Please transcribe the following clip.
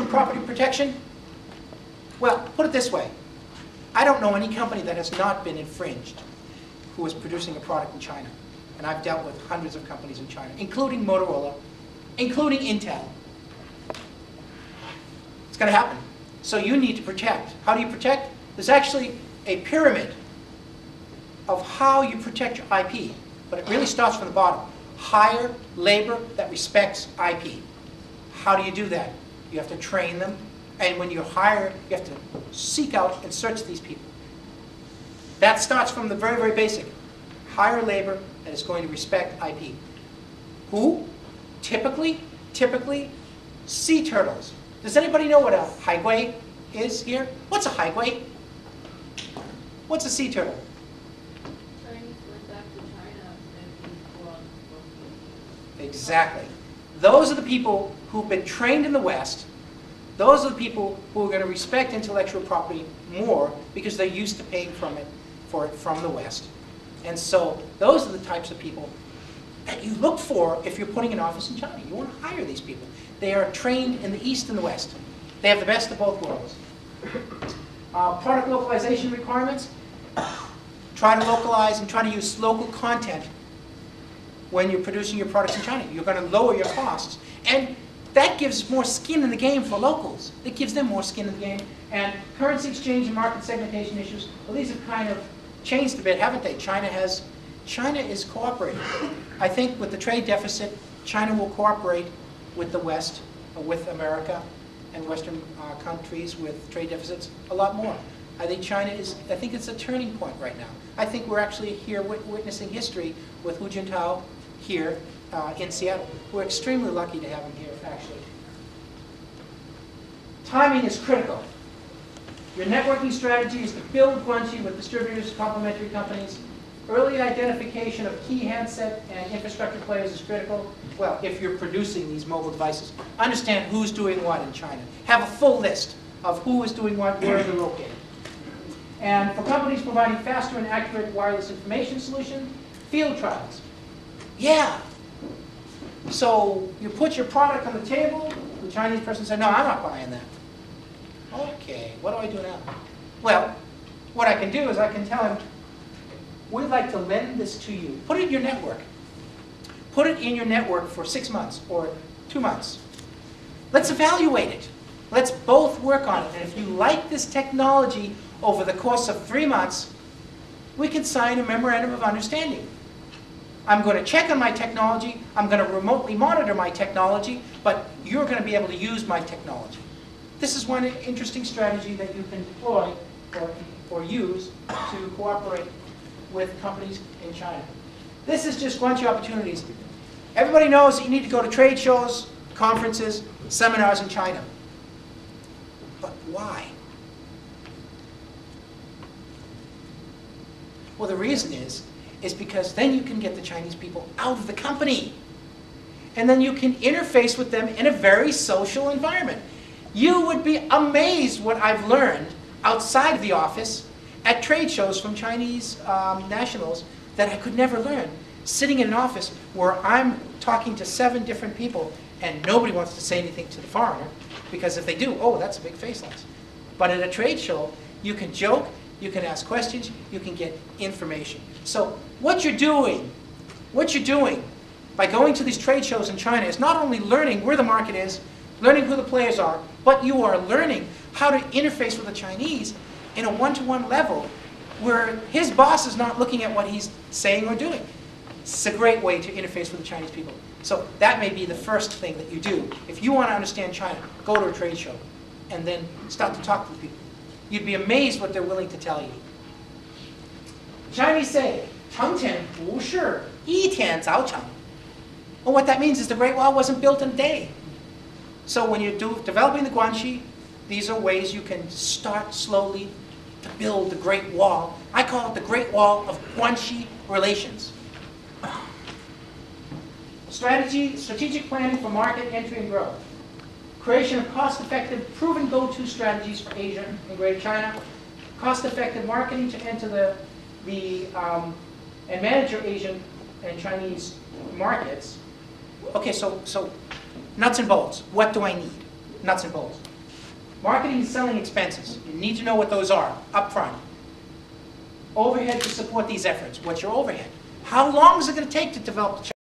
property protection? Well, put it this way. I don't know any company that has not been infringed who is producing a product in China. And I've dealt with hundreds of companies in China, including Motorola, including Intel. It's going to happen. So you need to protect. How do you protect? There's actually a pyramid of how you protect your IP, but it really starts from the bottom. Hire labor that respects IP. How do you do that? You have to train them, and when you hire, you have to seek out and search these people. That starts from the very, very basic. Hire labor that is going to respect IP. Who? Typically, sea turtles. Does anybody know what a haigui is here? What's a haigui? What's a sea turtle? Chinese went back to China and brought. Exactly. Those are the people who've been trained in the West. Those are the people who are going to respect intellectual property more because they're used to paying for it from the West. And so those are the types of people that you look for if you're putting an office in China. You want to hire these people. They are trained in the East and the West. They have the best of both worlds. Product localization requirements. Try to localize and try to use local content when you're producing your products in China. You're going to lower your costs. And that gives more skin in the game for locals. It gives them more skin in the game. And currency exchange and market segmentation issues, well, these have kind of changed a bit, haven't they? China is cooperating. I think with the trade deficit, China will cooperate with the West, with America and Western countries with trade deficits a lot more. I think I think it's a turning point right now. I think we're actually here witnessing history with Hu Jintao here in Seattle. We're extremely lucky to have him here, actually. Timing is critical. Your networking strategy is to build Guanxi with distributors, complementary companies. Early identification of key handset and infrastructure players is critical. Well, if you're producing these mobile devices, understand who's doing what in China. Have a full list of who is doing what, where they're located. And for companies providing faster and accurate wireless information solution, field trials. Yeah. So you put your product on the table, the Chinese person said, no, I'm not buying that. Okay, what do I do now? Well, what I can do is I can tell him, we'd like to lend this to you. Put it in your network. Put it in your network for 6 months or 2 months. Let's evaluate it. Let's both work on it. And if you like this technology over the course of 3 months, we can sign a memorandum of understanding. I'm going to check on my technology. I'm going to remotely monitor my technology, but you're going to be able to use my technology. This is one interesting strategy that you can deploy or use to cooperate with companies in China. This is just Guanxi opportunities. Everybody knows that you need to go to trade shows, conferences, seminars in China. But why? Well, the reason is because then you can get the Chinese people out of the company. And then you can interface with them in a very social environment. You would be amazed what I've learned outside of the office at trade shows from Chinese nationals that I could never learn. Sitting in an office where I'm talking to 7 different people and nobody wants to say anything to the foreigner because if they do, oh, that's a big face loss. But at a trade show, you can joke, you can ask questions, you can get information. So what you're doing by going to these trade shows in China is not only learning where the market is, learning who the players are, but you are learning how to interface with the Chinese in a one-to-one level where his boss is not looking at what he's saying or doing. It's a great way to interface with the Chinese people. So that may be the first thing that you do. If you want to understand China, go to a trade show and then start to talk to the people. You'd be amazed what they're willing to tell you. The Chinese say, 成天不是一天造成. Well, what that means is the Great Wall wasn't built in a day. So when you're developing the Guanxi, these are ways you can start slowly to build the Great Wall. I call it the Great Wall of Guanxi relations. Strategic planning for market entry and growth. Creation of cost-effective, proven go-to strategies for Asia and Greater China. Cost-effective marketing to enter and manage your Asian and Chinese markets. Okay, so nuts and bolts. What do I need? Nuts and bolts. Marketing and selling expenses. You need to know what those are up front. Overhead to support these efforts. What's your overhead? How long is it going to take to develop the